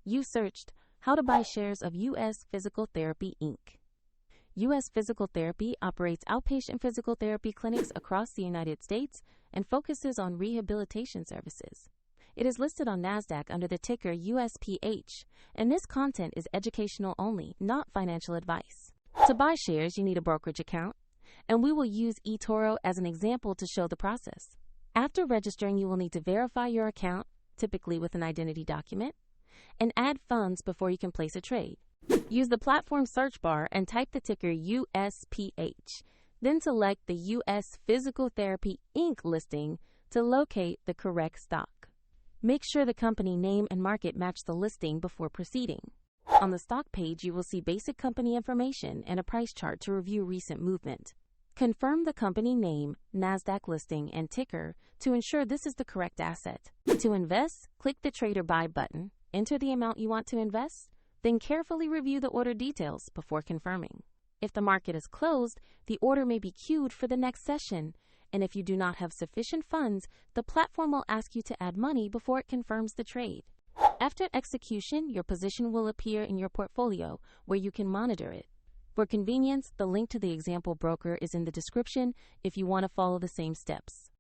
You searched how to buy shares of US Physical Therapy, Inc. US Physical Therapy operates outpatient physical therapy clinics across the United States and focuses on rehabilitation services. It is listed on NASDAQ under the ticker USPH, and this content is educational only, not financial advice. To buy shares, you need a brokerage account, and we will use eToro as an example to show the process. After registering, you will need to verify your account, typically with an identity document, and add funds before you can place a trade. Use the platform search bar and type the ticker USPH, then select the US Physical Therapy, Inc. listing to locate the correct stock. Make sure the company name and market match the listing before proceeding. On the stock page, you will see basic company information and a price chart to review recent movement. Confirm the company name, NASDAQ listing, and ticker to ensure this is the correct asset. To invest, click the Trade or Buy button, enter the amount you want to invest, then carefully review the order details before confirming. If the market is closed, the order may be queued for the next session, and if you do not have sufficient funds, the platform will ask you to add money before it confirms the trade. After execution, your position will appear in your portfolio where you can monitor it. For convenience, the link to the example broker is in the description if you want to follow the same steps.